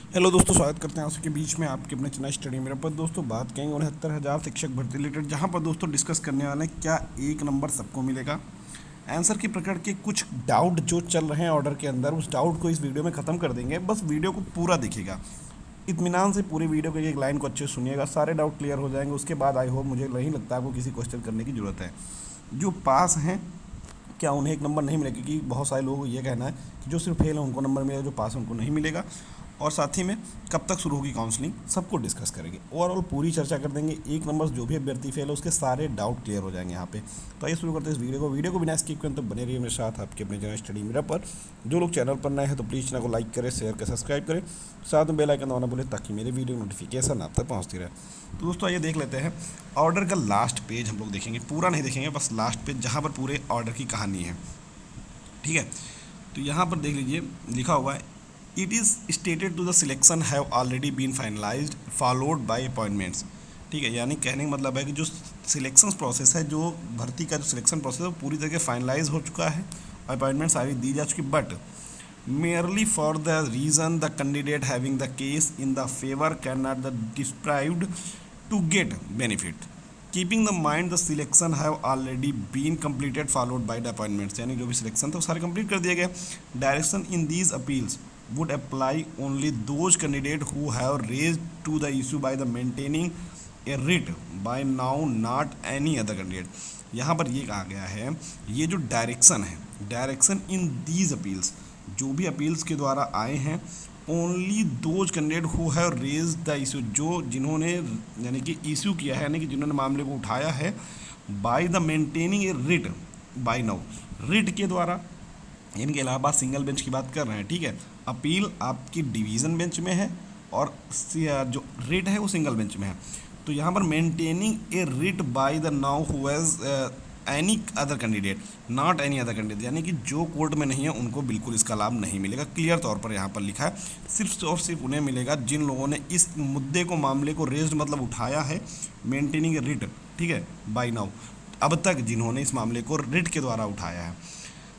Hello दोस्तों, स्वागत करते हैं आपके बीच में आपके अपने चैनल स्टडी मेरा पर। दोस्तों बात करेंगे 69,000 शिक्षक भर्ती रिलेटेड, जहां पर दोस्तों डिस्कस करने वाले हैं क्या एक नंबर सबको मिलेगा। आंसर की प्रकरण के कुछ डाउट जो चल रहे हैं ऑर्डर के अंदर, उस डाउट को इस वीडियो में ख़त्म कर देंगे। बस वीडियो को पूरा देखिएगा, इत्मीनान से पूरी वीडियो के एक लाइन को अच्छे से सुनिएगा, सारे डाउट क्लियर हो जाएंगे। उसके बाद आई होप, मुझे नहीं लगता आपको किसी क्वेश्चन करने की ज़रूरत है। जो पास हैं क्या उन्हें एक नंबर नहीं मिलेगा, क्योंकि बहुत सारे लोगों को ये कहना है कि जो सिर्फ फेल है उनको नंबर मिलेगा, जो पास है उनको नहीं मिलेगा। और साथ ही में कब तक शुरू होगी काउंसलिंग, सबको डिस्कस करेंगे। ओवरऑल पूरी चर्चा कर देंगे। एक नंबर जो भी अभ्यर्थी फेल है उसके सारे डाउट क्लियर हो जाएंगे यहाँ पे। तो आइए शुरू करते हैं इस वीडियो को बिना स्किप करें, तो बने रहिए मेरे साथ आपके अपने चैनल स्टडी मेरा पर। जो लोग चैनल पर नए हैं तो प्लीज़ चैनल को लाइक करें, शेयर करें, सब्सक्राइब करें, साथ में बेल आइकन दबाना भूलें ताकि मेरे वीडियो नोटिफिकेशन आप तक पहुँचती रहे। तो दोस्तों आइए देख लेते हैं ऑर्डर का लास्ट पेज। हम लोग देखेंगे, पूरा नहीं देखेंगे, बस लास्ट पेज जहाँ पर पूरे ऑर्डर की कहानी है। ठीक है, तो यहाँ पर देख लीजिए, लिखा हुआ है it is stated to the selection have already been finalised followed by appointments. ठीक है, यानी कहने का मतलब है कि जो सिलेक्शन प्रोसेस है, जो भर्ती का जो सिलेक्शन प्रोसेस है वो पूरी तरह फाइनलाइज हो चुका है, अपॉइंटमेंट सारी दी जा चुकी। But merely for the reason the candidate having the case in the favor cannot the deprived to get benefit, keeping the mind the selection have already been completed followed by the appointments। यानी जो भी selection था वो सारे complete कर दिए गए। Direction in these appeals would apply only those candidate who have raised to the issue by the maintaining a writ by now not any other candidate। यहाँ पर ये कहा गया है, ये जो डायरेक्शन है, डायरेक्शन इन दीज अपील्स, जो भी अपील्स के द्वारा आए हैं, only those candidate who have raise the issue, जो जिन्होंने यानी कि इशू किया है, यानी कि जिन्होंने मामले को उठाया है, by the maintaining a writ by now, writ के द्वारा, यानी कि इलाहाबाद सिंगल बेंच की बात कर रहे हैं। ठीक है, अपील आपकी डिवीज़न बेंच में है और जो रिट है वो सिंगल बेंच में है। तो यहाँ पर maintaining a writ by the now who has any other candidate not any other candidate, यानी कि जो कोर्ट में नहीं है उनको बिल्कुल इसका लाभ नहीं मिलेगा। क्लियर तौर पर यहाँ पर लिखा है, सिर्फ और सिर्फ उन्हें मिलेगा जिन लोगों ने इस मुद्दे को, मामले को रेज्ड मतलब उठाया है, मेंटेनिंग ए रिट, ठीक है, बाय नाउ, अब तक जिन्होंने इस मामले को रिट के द्वारा उठाया है।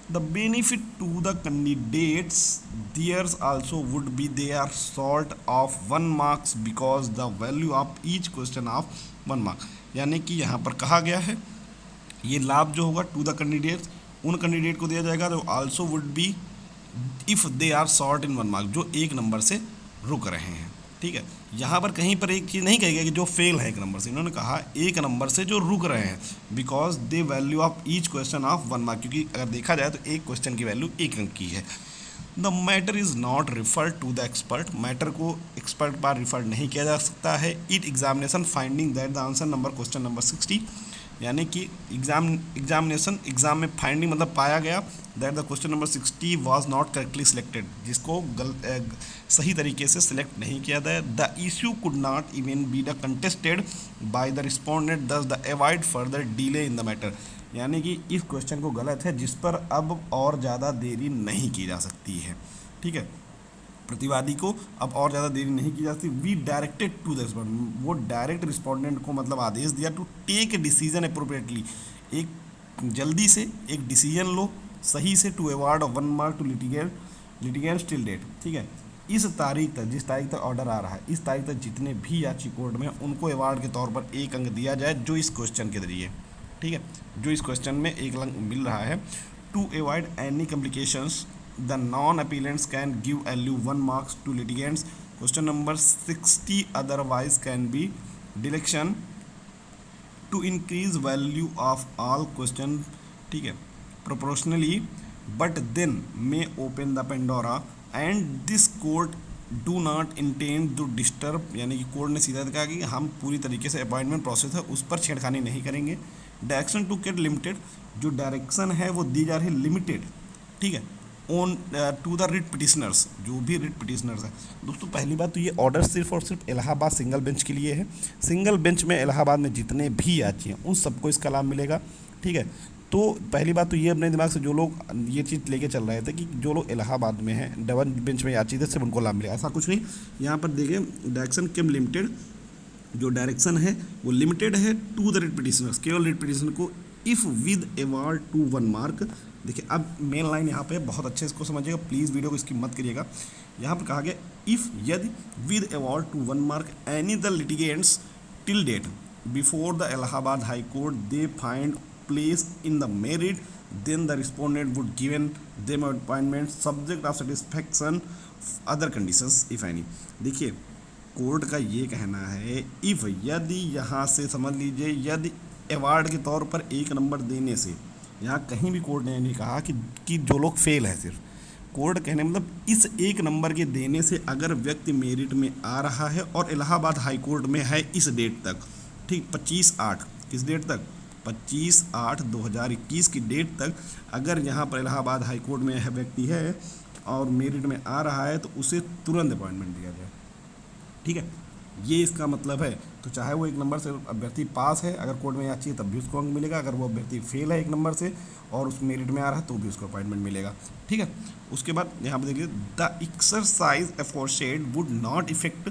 The benefit to the candidates theirs also would be they are short of 1 marks because the value of each question of 1 mark। यानी कि यहाँ पर कहा गया है ये लाभ जो होगा टू द कैंडिडेट्स, उन कैंडिडेट को दिया जाएगा जो also would be if they are short in 1 mark, जो एक नंबर से रुक रहे हैं। ठीक है, यहाँ पर कहीं पर एक चीज़ नहीं कही गई कि जो फेल है एक नंबर से, इन्होंने कहा एक नंबर से जो रुक रहे हैं, because they value of each question of 1 mark, क्योंकि अगर देखा जाए तो एक क्वेश्चन की वैल्यू 1 अंक की है। The matter is not referred to the expert, matter को एक्सपर्ट पर रिफर नहीं किया जा सकता है। It examination finding that the answer number question number 60, यानी कि एग्जाम में फाइंडिंग मतलब पाया गया that the question number 60 was not correctly selected, जिसको सही तरीके से सिलेक्ट नहीं किया गया। The issue could not even be the contested by the respondent thus the avoid further delay in the matter, यानी कि इस क्वेश्चन को गलत है जिस पर अब और ज़्यादा देरी नहीं की जा सकती है। ठीक है, प्रतिवादी को अब और ज़्यादा देरी नहीं की जाती। We directed to the respondent, वो डायरेक्ट रिस्पोंडेंट को मतलब आदेश दिया to take a decision appropriately, एक जल्दी से एक डिसीजन लो सही से, to award of 1 mark to litigant till date. ठीक है, इस तारीख तक, जिस तारीख तक ऑर्डर आ रहा है, इस तारीख तक जितने भी याची कोर्ट में उनको अवार्ड के तौर पर 1 अंक दिया जाए, जो इस क्वेश्चन के जरिए, ठीक है, जो इस क्वेश्चन में 1 अंक मिल रहा है। To avoid any complications the non-appellants can give only 1 marks to litigants। Question number 60 otherwise can be deletion to increase value of all question, ठीक है, proportionally, but then may open the Pandora and this court do not intend to disturb, यानी कि court ने सीधा कहा कि हम पूरी तरीके से अपॉइंटमेंट प्रोसेस है उस पर छेड़खानी नहीं करेंगे। डायरेक्शन टू गेट लिमिटेड, जो डायरेक्शन है वो दी जा रही है लिमिटेड, ठीक है, on to the writ petitioners, जो भी रिट पिटिशनर्स हैं। दोस्तों पहली बात तो ये ऑर्डर सिर्फ और सिर्फ इलाहाबाद सिंगल बेंच के लिए है। सिंगल बेंच में इलाहाबाद में जितने भी याची हैं उन सबको इसका लाभ मिलेगा। ठीक है, तो पहली बात तो ये अपने दिमाग से जो लोग ये चीज़ लेके चल रहे थे कि जो लोग इलाहाबाद में हैं, डबल बेंच में याची थे, सिर्फ उनको लाभ मिलेगा, ऐसा कुछ नहीं। यहाँ पर देखिए डायरेक्शन केम लिमिटेड, जो डायरेक्शन है वो लिमिटेड है टू द रिट पिटिशनर्स, केवल रिट पिटिशनर को, if with award to 1 mark. देखिए अब मेन लाइन यहाँ पे बहुत अच्छे इसको समझिएगा, प्लीज़ वीडियो को इसकी मत करिएगा। यहाँ पर कहा गया इफ यदि with award to 1 mark any the litigants till date before the Allahabad high court they find place in the merit then the respondent would given them appointment subject of satisfaction other conditions if any। देखिए court का ये कहना है if यदि यहाँ से समझ लीजिए यदि अवार्ड के तौर पर 1 नंबर देने से, यहाँ कहीं भी कोर्ट ने नहीं कहा कि जो लोग फेल है, सिर्फ कोर्ट कहने मतलब इस 1 नंबर के देने से अगर व्यक्ति मेरिट में आ रहा है और इलाहाबाद हाई कोर्ट में है इस डेट तक, ठीक 25/8 किस डेट तक 25/8/2021 की डेट तक अगर यहाँ पर इलाहाबाद हाई कोर्ट में है व्यक्ति है और मेरिट में आ रहा है तो उसे तुरंत अपॉइंटमेंट दिया जाए। ठीक है, ये इसका मतलब है। तो चाहे वो 1 नंबर से अभ्यर्थी पास है, अगर कोर्ट में याची है तब भी उसको अंक मिलेगा, अगर वो अभ्यर्थी फेल है 1 नंबर से और उस मेरिट में आ रहा है तो भी उसको अपॉइंटमेंट मिलेगा। ठीक है, उसके बाद यहाँ पर देखिए the exercise aforesaid would not effect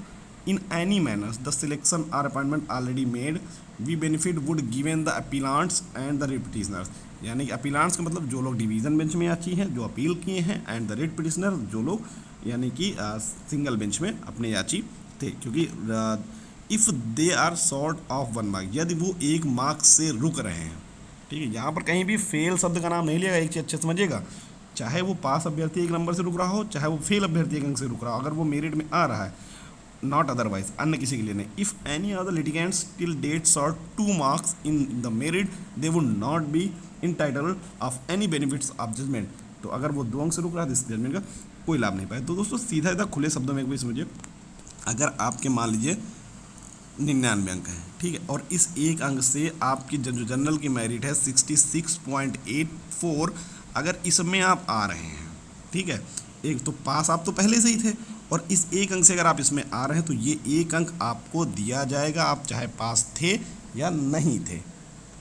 in any manner the selection or appointment already made we benefit would given the appellants and the writ petitioners। यानी कि अपीलांट्स का मतलब जो लोग डिवीज़न बेंच में याची हैं, जो अपील किए हैं, एंड द रिट पिटिशनर जो लोग यानी कि सिंगल बेंच में अपने याची थे, क्योंकि if they are short of 1 mark, यदि वो 1 मार्क से रुक रहे हैं। ठीक है, यहाँ पर कहीं भी फेल शब्द का नाम नहीं लिएगा, एक चीज़ अच्छे समझिएगा, चाहे वो पास अभ्यर्थी 1 नंबर से रुक रहा हो, चाहे वो फेल अभ्यर्थी 1 अंक से रुक रहा हो, अगर वो मेरिट में आ रहा है नॉट अदरवाइज, अन्य किसी के लिए नहीं। If any other litigants till date sort 2 marks in the merit they would not be entitled of any benefits of judgement. तो अगर वो 2 अंक से रुक रहा है तो इस जजमेंट का कोई लाभ नहीं पाए। तो दोस्तों सीधा सीधा खुले शब्दों में एक बार समझिए, अगर आपके मान लीजिए 99 अंक हैं, ठीक है, और इस 1 अंक से आपकी जो जनरल की मेरिट है 66.84, अगर इसमें आप आ रहे हैं, ठीक है, एक तो पास आप तो पहले से ही थे और इस 1 अंक से अगर आप इसमें आ रहे हैं तो ये 1 अंक आपको दिया जाएगा, आप चाहे पास थे या नहीं थे।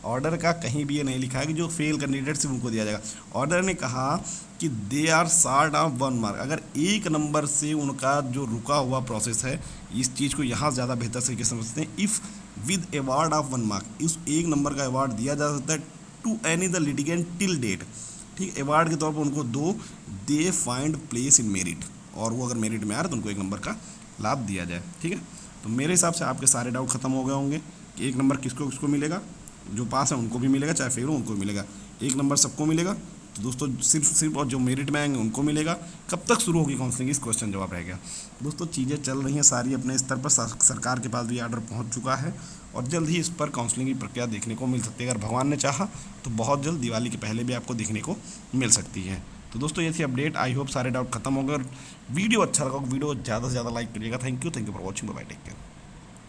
ऑर्डर का कहीं भी ये नहीं लिखा है कि जो फेल कैंडिडेट से उनको दिया जाएगा। ऑर्डर ने कहा कि they are short of 1 mark, अगर 1 नंबर से उनका जो रुका हुआ प्रोसेस है, इस चीज़ को यहाँ ज़्यादा बेहतर तरीके से समझते हैं। If with award of 1 mark, इस 1 नंबर का अवार्ड दिया जा सकता है to any the litigant till date. ठीक, अवार्ड के तौर पर उनको दो, they find place in merit, और वो अगर मेरिट में आ रहा है तो उनको 1 नंबर का लाभ दिया जाए। ठीक है, तो मेरे हिसाब से आपके सारे डाउट खत्म हो गए होंगे कि 1 नंबर किसको किसको मिलेगा, जो पास है उनको भी मिलेगा, चाहे फेल हो उनको भी मिलेगा, 1 नंबर सबको मिलेगा। तो दोस्तों सिर्फ और जो मेरिट में आएंगे उनको मिलेगा। कब तक शुरू होगी काउंसलिंग, इस क्वेश्चन जवाब रह गया। दोस्तों चीज़ें चल रही हैं सारी अपने स्तर पर, सरकार के पास भी ऑर्डर पहुंच चुका है और जल्द ही इस पर काउंसलिंग की प्रक्रिया देखने को मिल सकती है। अगर भगवान ने चाहा तो बहुत जल्द दिवाली के पहले भी आपको देखने को मिल सकती है। तो दोस्तों ये थी अपडेट, आई होप सारे डाउट खत्म हो गए। वीडियो अच्छा लगा, वीडियो ज़्यादा से ज़्यादा लाइक करिएगा। Thank you for watching, bye bye, take care.